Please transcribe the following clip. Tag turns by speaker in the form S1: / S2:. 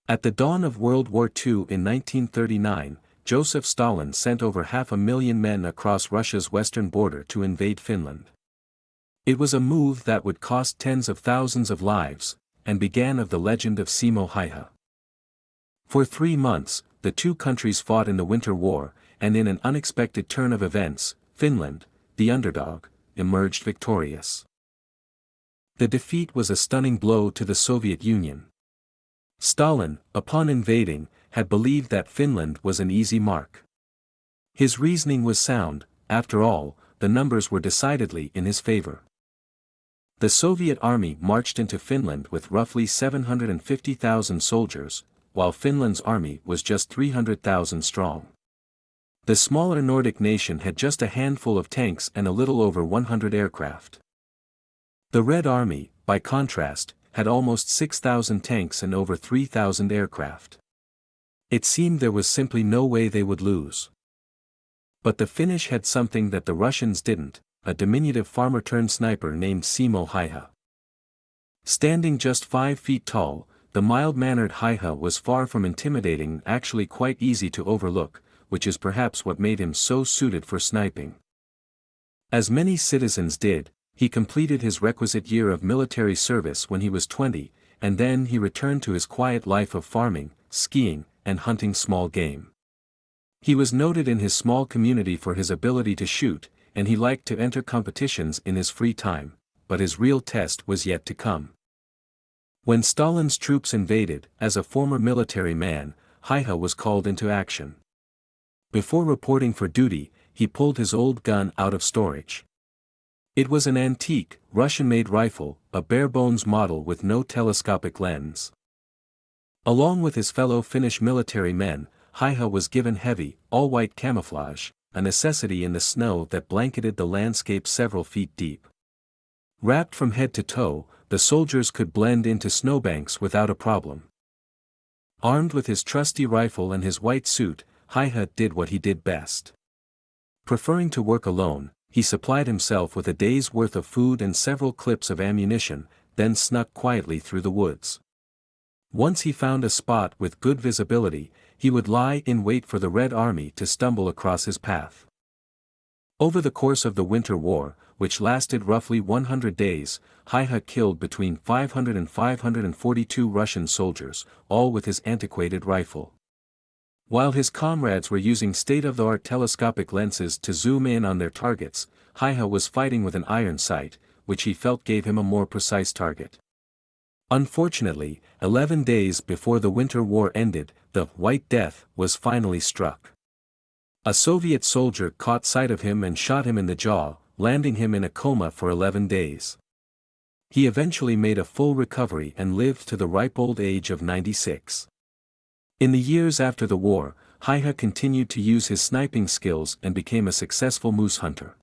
S1: At the dawn of World War II in 1939, Josef Stalin sent over 500,000 men across Russia's western border to invade Finland. It was a move that would cost tens of thousands of lives, and began of the legend of Simo Häyhä. For 3 months, the two countries fought in the Winter War, and in an unexpected turn of events, Finland, the underdog, emerged victorious. The defeat was a stunning blow to the Soviet Union. Stalin, upon invading, had believed that Finland was an easy mark. His reasoning was sound. After all, the numbers were decidedly in his favor. The Soviet army marched into Finland with roughly 750,000 soldiers, while Finland's army was just 300,000 strong. The smaller Nordic nation had just a handful of tanks and a little over 100 aircraft. The Red Army, by contrast, had almost 6,000 tanks and over 3,000 aircraft. It seemed there was simply no way they would lose. But the Finnish had something that the Russians didn't, a diminutive farmer-turned-sniper named Simo Häyhä. Standing just 5 feet tall, the mild-mannered Häyhä was far from intimidating, actually quite easy to overlook, which is perhaps what made him so suited for sniping. As many citizens did, he completed his requisite year of military service when he was 20, and then he returned to his quiet life of farming, skiing, and hunting small game. He was noted in his small community for his ability to shoot, and he liked to enter competitions in his free time, but his real test was yet to come. When Stalin's troops invaded, as a former military man, Häyhä was called into action. Before reporting for duty, he pulled his old gun out of storage. It was an antique, Russian-made rifle, a bare-bones model with no telescopic lens. Along with his fellow Finnish military men, Häyhä was given heavy, all-white camouflage, a necessity in the snow that blanketed the landscape several feet deep. Wrapped from head to toe, the soldiers could blend into snowbanks without a problem. Armed with his trusty rifle and his white suit, Häyhä did what he did best. Preferring to work alone, he supplied himself with a day's worth of food and several clips of ammunition, then snuck quietly through the woods. Once he found a spot with good visibility, he would lie in wait for the Red Army to stumble across his path. Over the course of the Winter War, which lasted roughly 100 days, Häyhä killed between 500 and 542 Russian soldiers, all with his antiquated rifle. While his comrades were using state-of-the-art telescopic lenses to zoom in on their targets, Häyhä was fighting with an iron sight, which he felt gave him a more precise target. Unfortunately, 11 days before the Winter War ended, the White Death was finally struck. A Soviet soldier caught sight of him and shot him in the jaw, landing him in a coma for 11 days. He eventually made a full recovery and lived to the ripe old age of 96. In the years after the war, Häyhä continued to use his sniping skills and became a successful moose hunter.